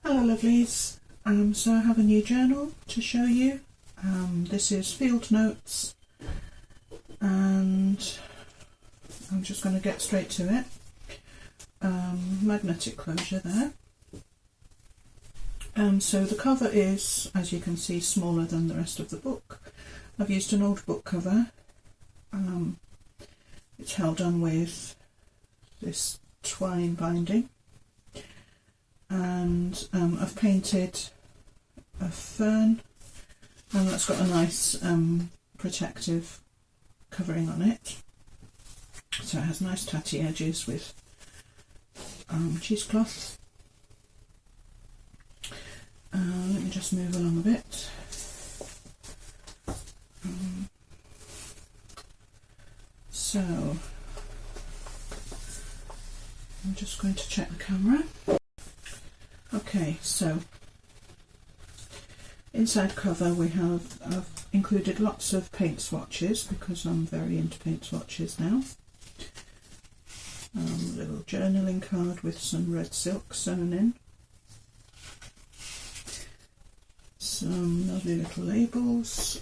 Hello lovelies, so I have a new journal to show you. This is Field Notes and I'm just going to get straight to it. Magnetic closure there. So the cover is, as you can see, smaller than the rest of the book. I've used an old book cover. It's held on with this twine binding, and I've painted a fern, and that's got a nice protective covering on it. So it has nice tatty edges with cheesecloth. Let me just move along a bit. So I'm just going to check the camera. Okay, so inside cover I've included lots of paint swatches because I'm very into paint swatches now. A little journaling card with some red silk sewn in. Some lovely little labels.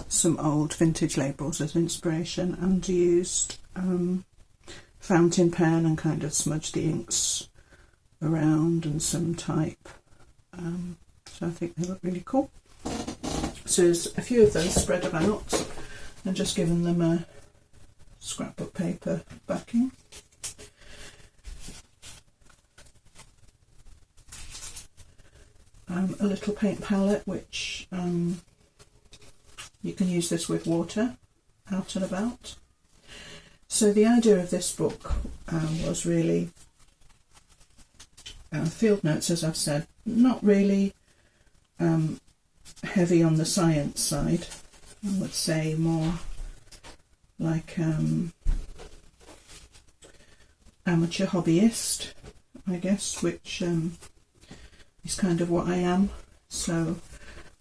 Some old vintage labels as inspiration, and used fountain pen and kind of smudged the inks around, and some type. So I think they look really cool. So there's a few of those spread about and just given them a scrapbook paper backing. A little paint palette, which you can use this with water out and about. So the idea of this book was really field notes, as I've said, not really heavy on the science side. I would say more like amateur hobbyist, I guess, which is kind of what I am. So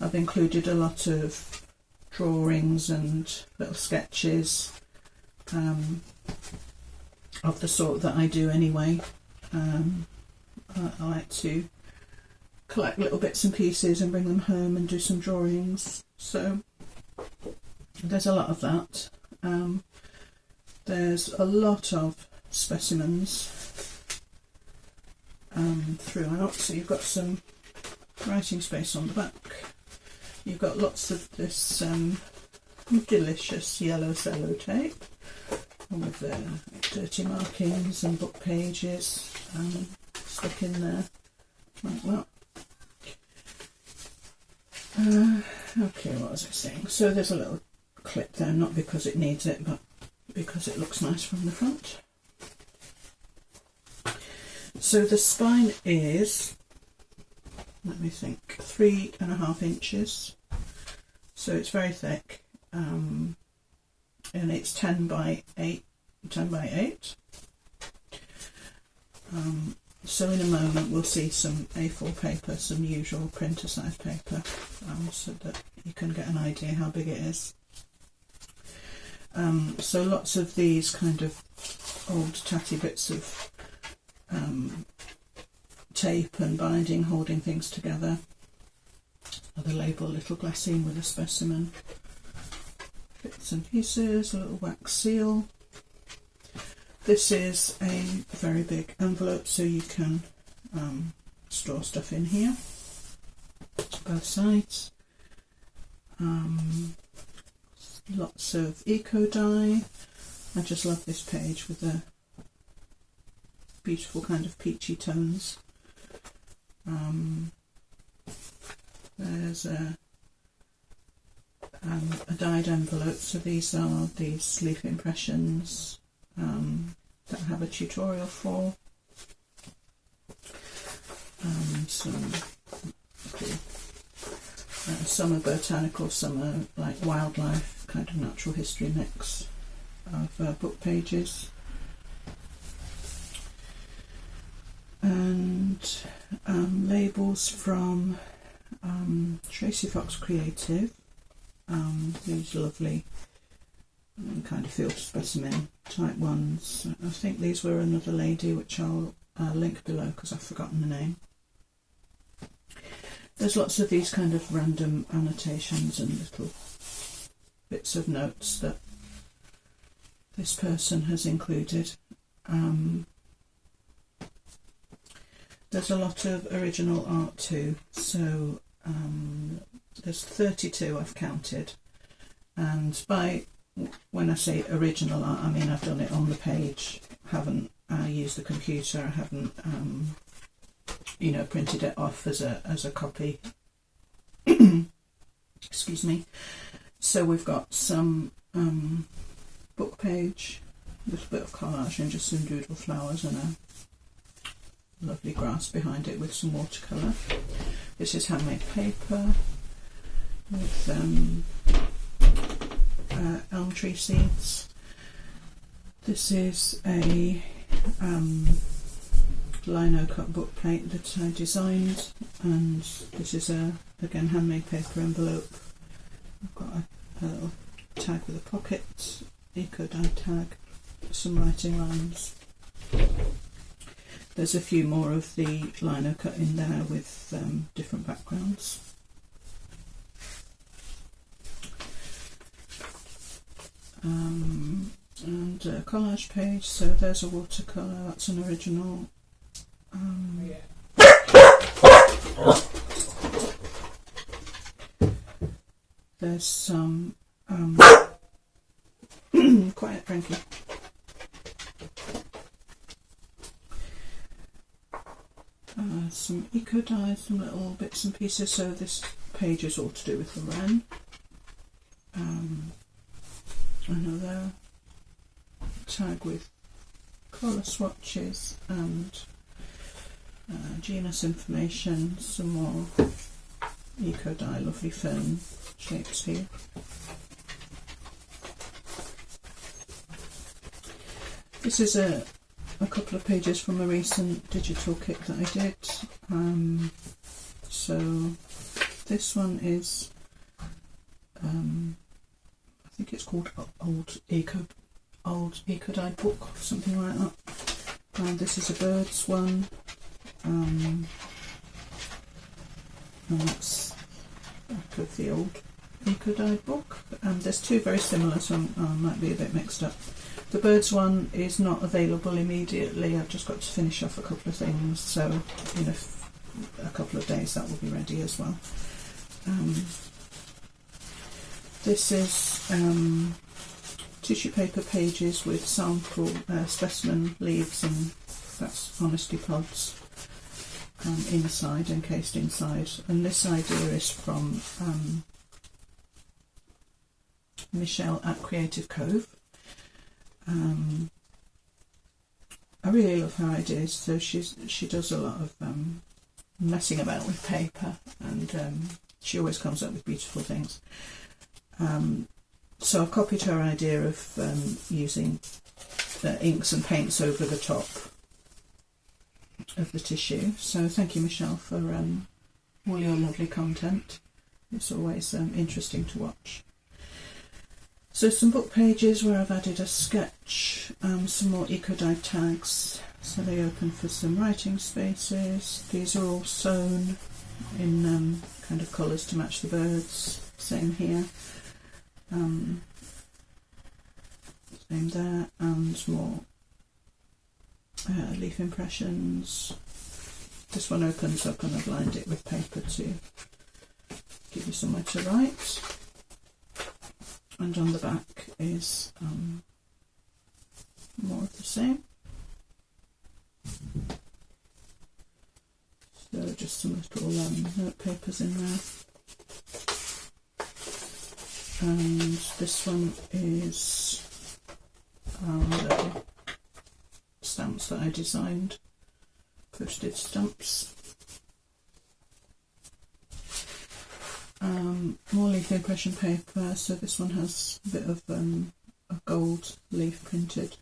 I've included a lot of drawings and little sketches of the sort that I do anyway. I like to collect little bits and pieces and bring them home and do some drawings, so there's a lot of that. There's a lot of specimens throughout, so you've got some writing space on the back. You've got lots of this delicious yellow sellotape with dirty markings and book pages stuck in there like that. Okay, what was I saying? So there's a little clip there, not because it needs it, but because it looks nice from the front. So the spine is, let me think, 3.5 inches. So it's very thick, and it's 10 by 8. So in a moment we'll see some A4 paper, some usual printer size paper, so that you can get an idea how big it is. So lots of these kind of old tatty bits of tape and binding holding things together. The label, little glassine with a specimen, bits and pieces, a little wax seal. This is a very big envelope, so you can store stuff in here, both sides. Lots of eco dye. I just love this page with the beautiful kind of peachy tones. There's a dyed envelope, so these are these leaf impressions that I have a tutorial for. Some are botanical, some are like wildlife, kind of natural history mix of book pages. And labels from Tracy Fox Creative, these lovely kind of field specimen type ones. I think these were another lady, which I'll link below because I've forgotten the name. There's lots of these kind of random annotations and little bits of notes that this person has included. There's a lot of original art too, so there's 32 I've counted, and when I say original art, I mean I've done it on the page, haven't used the computer, I haven't you know, printed it off as a copy. Excuse me. So we've got some book page, a little bit of collage and just some doodle flowers and a lovely grass behind it with some watercolour. This is handmade paper with elm tree seeds. This is a lino cut book plate that I designed, and this is again handmade paper envelope. I've got a little tag with a pocket, eco dye tag, some writing lines. There's a few more of the lino cut in there with different backgrounds. And a collage page, so there's a watercolour, that's an original. There's some quiet, Frankie. Some eco dyes, some little bits and pieces. So this page is all to do with the wren. Another tag with colour swatches and genus information, some more eco dye, lovely fern shapes here. This is a couple of pages from a recent digital kit that I did. So this one is I think it's called Old Eco Dye Book, something like that. This is a birds one. And that's back of the old eco dye book. There's two very similar, so I might be a bit mixed up. The birds one is not available immediately. I've just got to finish off a couple of things, so in a couple of days that will be ready as well. This is tissue paper pages with sample specimen leaves, and that's honesty pods inside, encased inside. And this idea is from Michele at Creative Cove. I really love her ideas. So she does a lot of messing about with paper, and she always comes up with beautiful things. So I've copied her idea of using inks and paints over the top of the tissue. So thank you, Michele, for all your lovely content. It's always interesting to watch. So some book pages where I've added a sketch, some more eco dye tags, so they open for some writing spaces. These are all sewn in kind of colours to match the birds. Same here. Same there, and more leaf impressions. This one opens up and I've lined it with paper to give you somewhere to write. And on the back is more of the same. So just some little note papers in there. And this one is little stamps that I designed, postage stamps. More leaf impression paper, so this one has a bit of a gold leaf printed.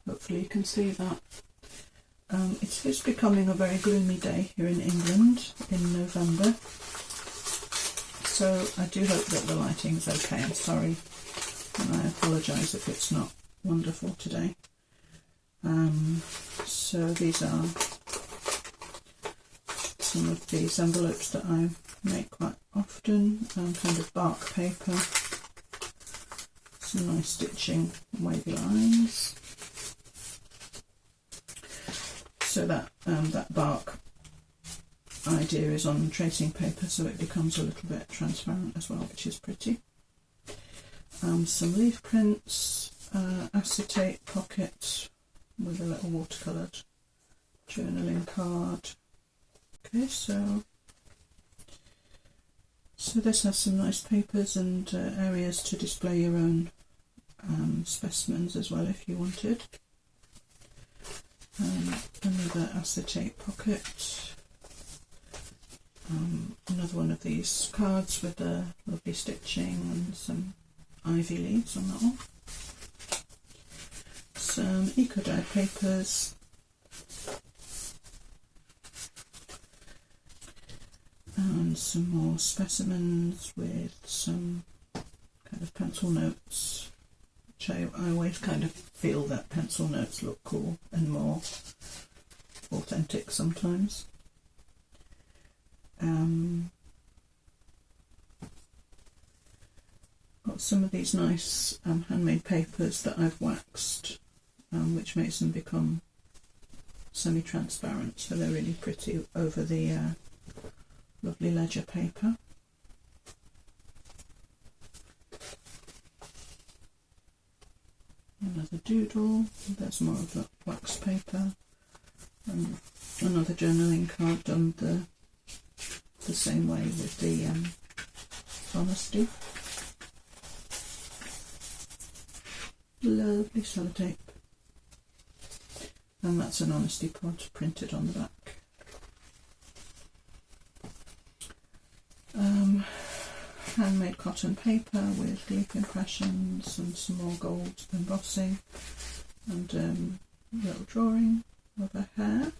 Hopefully you can see that. It is becoming a very gloomy day here in England in November, so I do hope that the lighting is okay. I'm sorry, and I apologise if it's not wonderful today. So these are some of these envelopes that I've make quite often, kind of bark paper, some nice stitching, wavy lines. So that that bark idea is on tracing paper, so it becomes a little bit transparent as well, which is pretty. Some leaf prints, acetate pocket with a little watercoloured journaling card. Okay, so this has some nice papers and areas to display your own specimens as well if you wanted. Another acetate pocket. Another one of these cards with a lovely stitching and some ivy leaves on that one. Some eco-dyed papers. And some more specimens with some kind of pencil notes, which I always kind of feel that pencil notes look cool and more authentic sometimes. Got some of these nice handmade papers that I've waxed, which makes them become semi-transparent, so they're really pretty over the lovely ledger paper. Another doodle, there's more of that wax paper, and another journaling card done the same way with the honesty. Lovely sellotape, and that's an honesty pod printed on the back. Handmade cotton paper with leaf impressions and some more gold embossing, and a little drawing of a hare.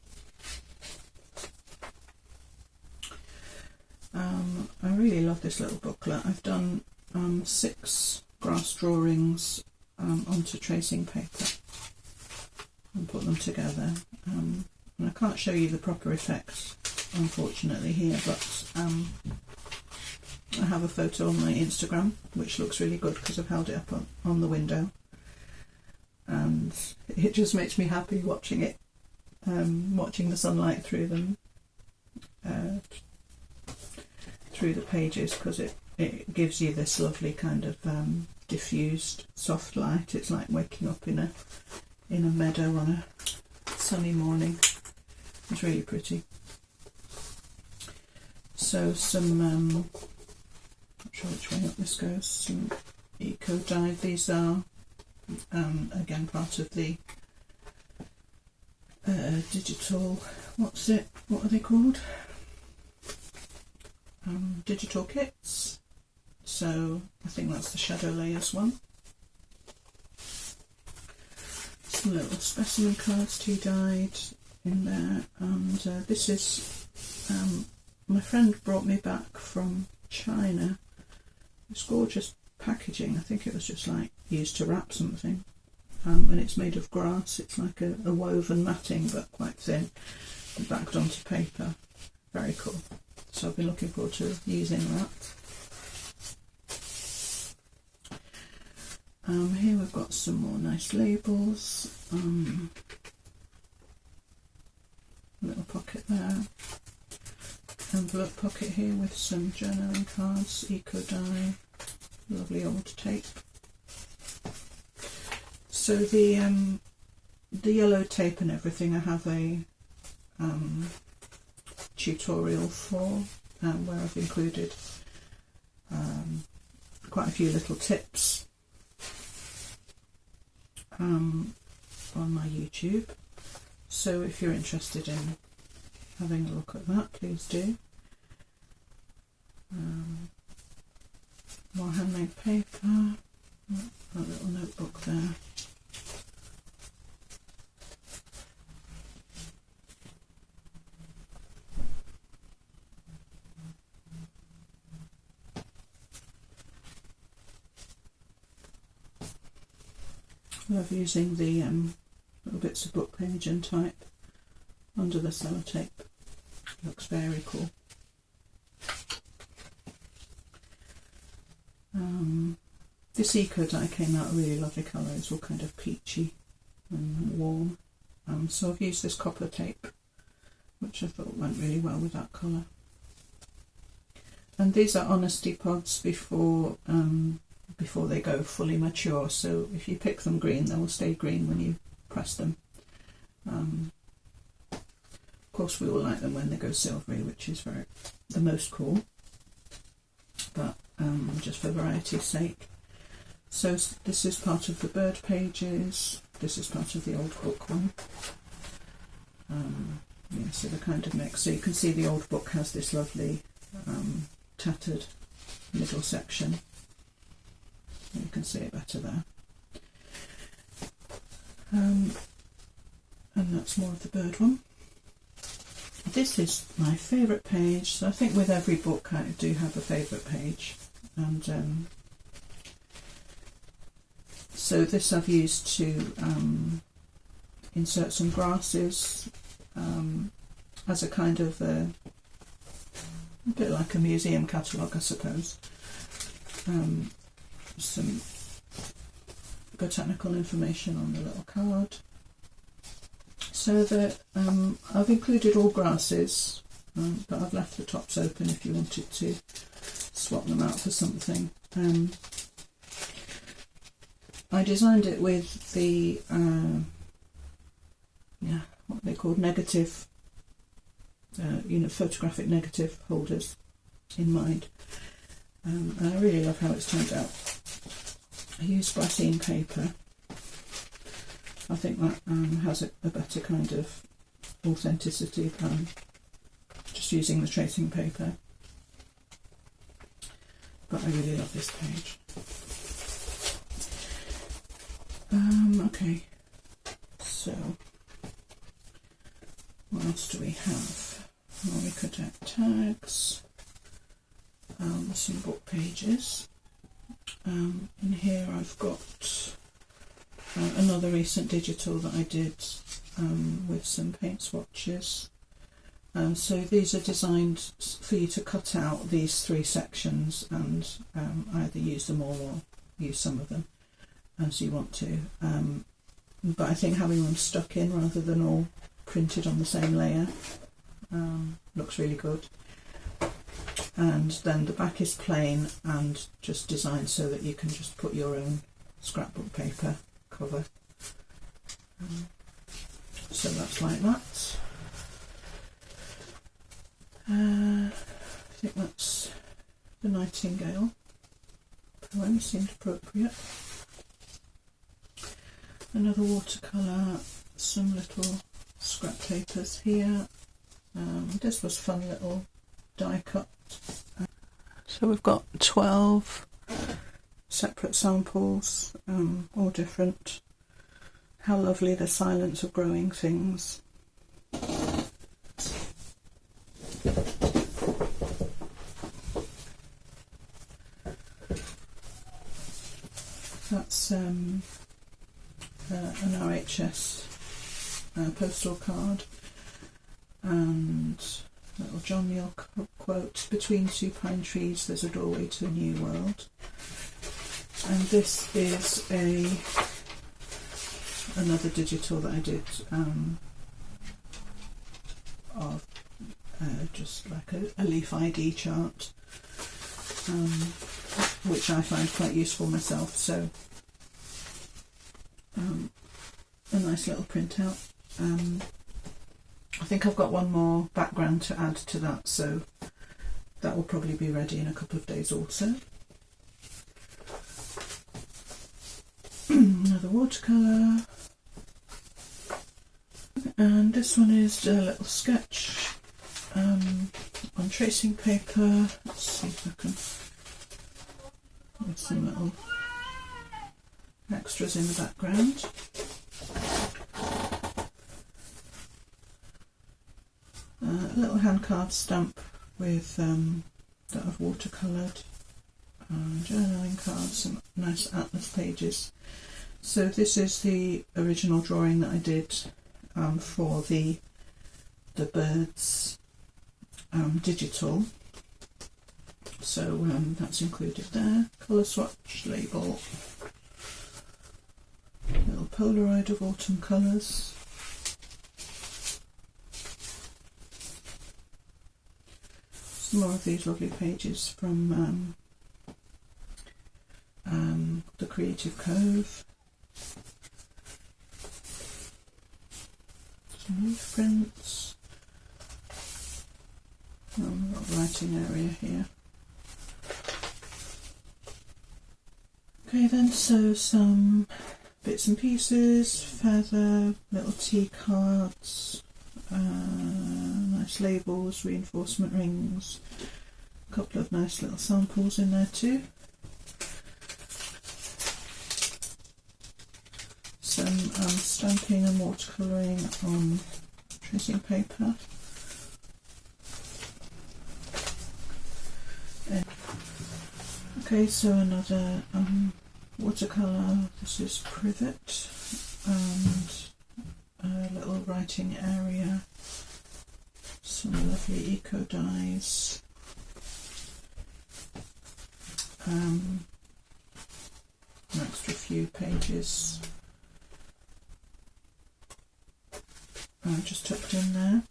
I really love this little booklet. I've done 6 grass drawings onto tracing paper and put them together, and I can't show you the proper effects unfortunately here, but I have a photo on my Instagram which looks really good because I've held it up on the window, and it just makes me happy watching it, watching the sunlight through them, through the pages, because it gives you this lovely kind of diffused soft light. It's like waking up in a meadow on a sunny morning. It's really pretty. So some not sure which way up this goes, some eco dyed. These are again part of the digital, what are they called, digital kits. So I think that's the shadow layers one. Some little specimen cards tea dyed in there, and this is my friend brought me back from China. It's gorgeous packaging. I think it was just like used to wrap something, and it's made of grass. It's like a woven matting but quite thin and backed onto paper. Very cool. So I've been looking forward to using that. Here we've got some more nice labels. Little pocket there. Envelope pocket here with some journaling cards, eco dye, lovely old tape. So the yellow tape and everything I have a tutorial for, where I've included quite a few little tips on my YouTube. So if you're interested in having a look at that, please do. More handmade paper, a little notebook there. Love using the little bits of book page and type under the sellotape. Looks very cool. This eco dye came out a really lovely colour. It's all kind of peachy and warm. So I've used this copper tape, which I thought went really well with that colour. And these are honesty pods before they go fully mature. So if you pick them green, they will stay green when you press them. Of course, we all like them when they go silvery, which is the most cool. But just for variety's sake. So this is part of the bird pages. This is part of the old book one. Yeah, so the kind of mix. So you can see the old book has this lovely tattered middle section. You can see it better there. And that's more of the bird one. This is my favourite page. So I think with every book I do have a favourite page. And so this I've used to insert some grasses as a kind of a bit like a museum catalogue, I suppose. Some botanical information on the little card. So that I've included all grasses, but I've left the tops open if you wanted to swap them out for something. I designed it with the what they called negative, photographic negative holders in mind, and I really love how it's turned out. I used glassine paper. I think that has a better kind of authenticity than just using the tracing paper. But I really love this page. Okay, so what else do we have? Well, we cut out tags, some book pages. In here I've got another recent digital that I did with some paint swatches. So these are designed for you to cut out these three sections and either use them all or use some of them as you want to. But I think having them stuck in rather than all printed on the same layer looks really good. And then the back is plain and just designed so that you can just put your own scrapbook paper cover. So that's like that. I think that's the Nightingale poem, seemed appropriate. Another watercolour, some little scrap papers here. This was fun little die cut. So we've got 12 separate samples, all different. How lovely, the silence of growing things. That's an RHS postal card and a little John Neal quote, "Between two pine trees there's a doorway to a new world." And this is another digital that I did of just like a leaf ID chart, which I find quite useful myself. So a nice little printout. I think I've got one more background to add to that, so that will probably be ready in a couple of days also. Another watercolour, and this one is a little sketch on tracing paper. Let's see if I can, with some little extras in the background. A little hand carved stamp with that I've watercoloured, journaling cards, some nice atlas pages. So this is the original drawing that I did for the birds digital So that's included there. Colour swatch label. Little Polaroid of autumn colours. Some more of these lovely pages from the Creative Cove. Some leaf prints. We've got a writing area here. Okay then, so some bits and pieces, feather, little tea cards, nice labels, reinforcement rings, a couple of nice little samples in there too. Some stamping and watercolouring on tracing paper. Okay, so another watercolour. This is Privet, and a little writing area. Some lovely eco dyes. An extra few pages just tucked in there.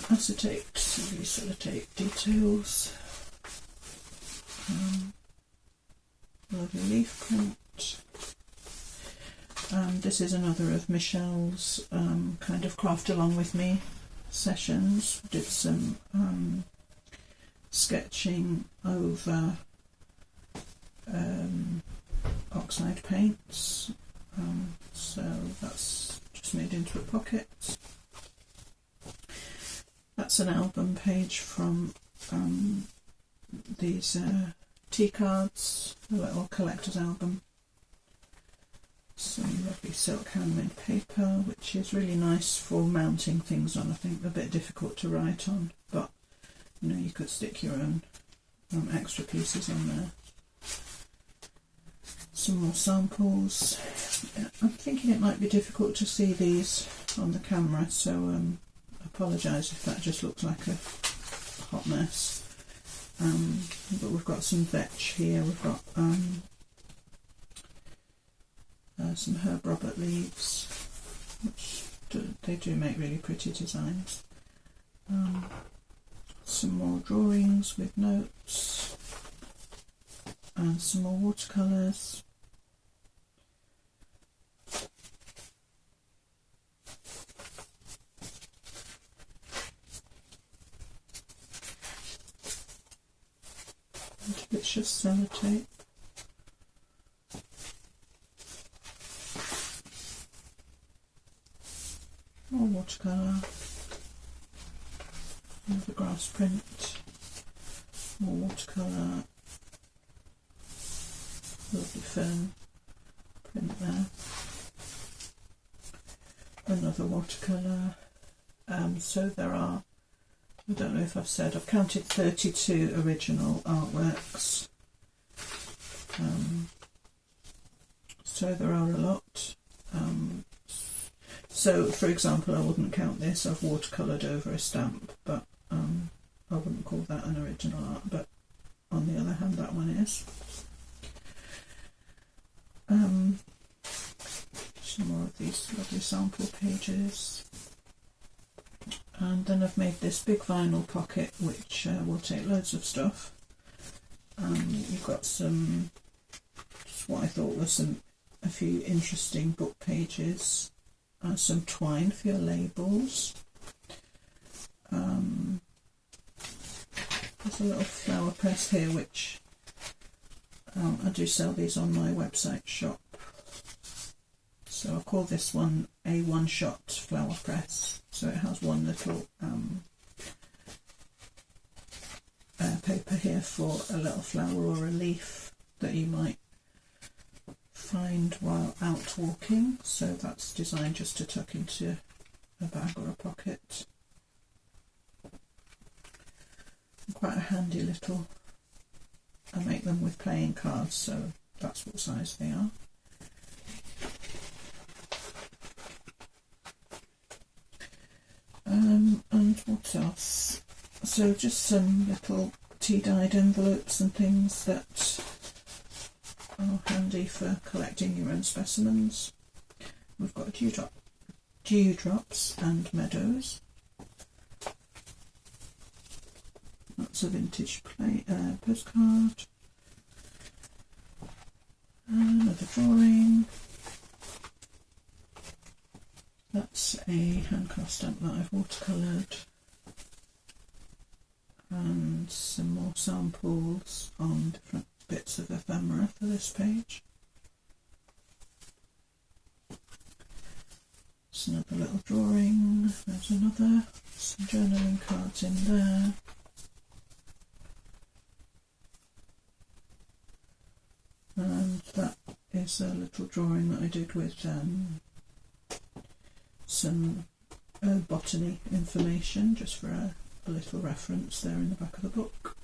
Acetate, lovely sellotape details. Lovely leaf print. This is another of Michele's kind of craft along with me sessions. Did some sketching over oxide paints. So that's just made into a pocket. That's an album page from these tea cards, a little collector's album. Some lovely silk handmade paper, which is really nice for mounting things on. I think a bit difficult to write on, but you know, you could stick your own extra pieces on there. Some more samples. I'm thinking it might be difficult to see these on the camera, so I apologise if that just looks like a hot mess. But we've got some vetch here. We've got some Herb Robert leaves, which they do make really pretty designs. Some more drawings with notes, and some more watercolours. It's just sellotape. More watercolour. Another grass print. More watercolour. Lovely fern print there. Another watercolour. So there are, I don't know if I've said, I've counted 32 original artworks. So there are a lot. So for example, I wouldn't count this, I've watercoloured over a stamp, but I wouldn't call that an original art, but on the other hand that one is. Some more of these lovely sample pages. And then I've made this big vinyl pocket which will take loads of stuff. You've got some, just what I thought was a few interesting book pages, some twine for your labels. There's a little flower press here which I do sell these on my website shop. So I'll call this one a one-shot flower press. So it has one little paper here for a little flower or a leaf that you might find while out walking. So that's designed just to tuck into a bag or a pocket. Quite a handy little, I make them with playing cards, so that's what size they are. And what else? So just some little tea-dyed envelopes and things that are handy for collecting your own specimens. We've got dewdrops and meadows. That's a vintage postcard. Another drawing. That's a handcraft stamp that I've watercoloured. And some more samples on different bits of ephemera for this page. It's another little drawing. There's another. Some journaling cards in there. And that is a little drawing that I did with some botany information, just for a little reference there in the back of the book.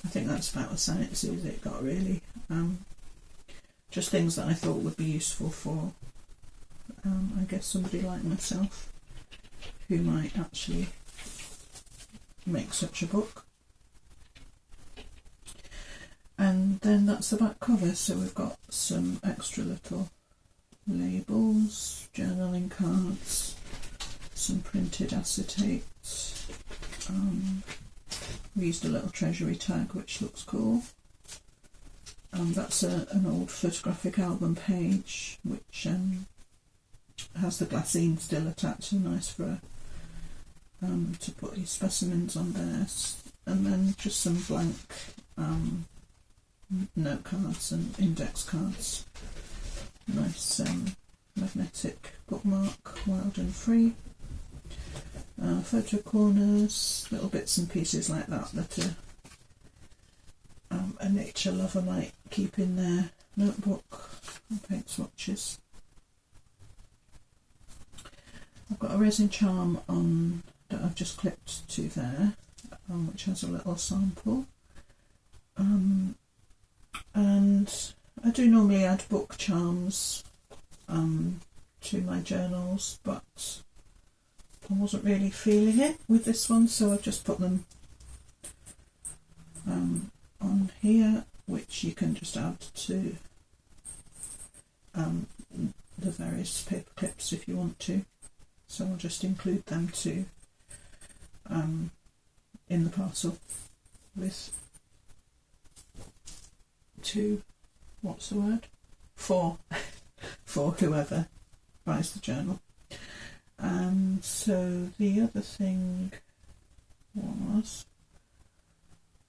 I think that's about as sciencey as it got, really. Just things that I thought would be useful for, I guess, somebody like myself who might actually make such a book. And then that's the back cover, so we've got some extra little labels, journaling cards, some printed acetate. We used a little treasury tag which looks cool. That's an old photographic album page which has the glassine still attached, so nice for to put these specimens on there. And then just some blank note cards and index cards. Nice magnetic bookmark, wild and free. Photo corners, little bits and pieces like that that a nature lover might keep in their notebook, and paint swatches. I've got a resin charm on that I've just clipped to there, which has a little sample. And I do normally add book charms to my journals, but I wasn't really feeling it with this one, so I've just put them on here, which you can just add to the various paper clips if you want to. So I'll just include them too in the parcel with what's the word? For whoever buys the journal. And so the other thing was,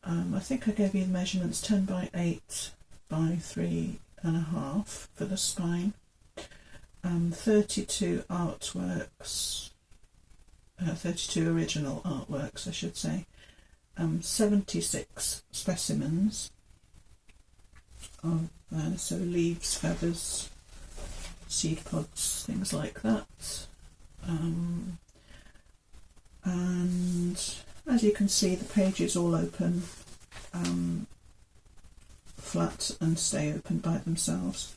I think I gave you the measurements 10 by 8 by 3.5 for the spine, 32 artworks, 32 original artworks I should say, 76 specimens of so leaves, feathers, seed pods, things like that. And as you can see, the pages all open flat and stay open by themselves.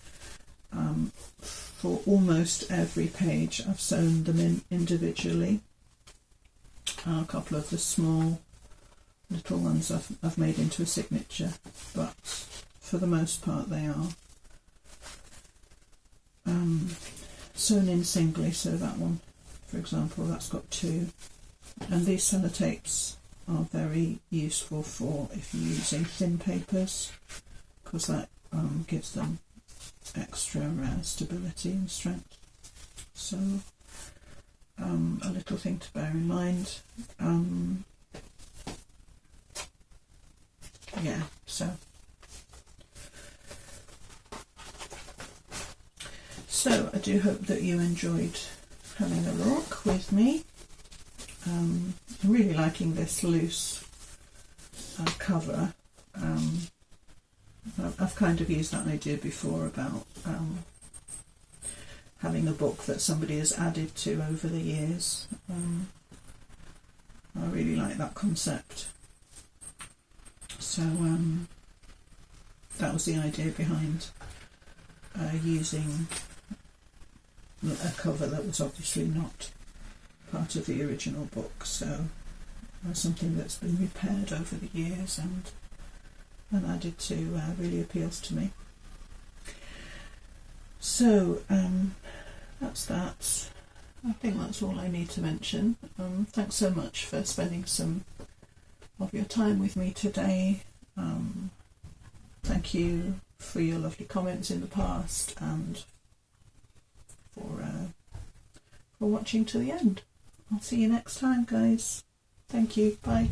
For almost every page I've sewn them in individually. A couple of the small little ones I've made into a signature, but for the most part they are sewn in singly, so that one, for example, that's got 2. And these sellotapes are very useful for if you're using thin papers, because that gives them extra stability and strength. So a little thing to bear in mind. Yeah, so I do hope that you enjoyed having a look with me. I'm really liking this loose cover. I've kind of used that idea before about having a book that somebody has added to over the years. I really like that concept. So that was the idea behind using a cover that was obviously not part of the original book, so something that's been repaired over the years and added to really appeals to me. So that's that. I think that's all I need to mention. Thanks so much for spending some of your time with me today. Thank you for your lovely comments in the past and for watching to the end. I'll see you next time, guys. Thank you. Bye.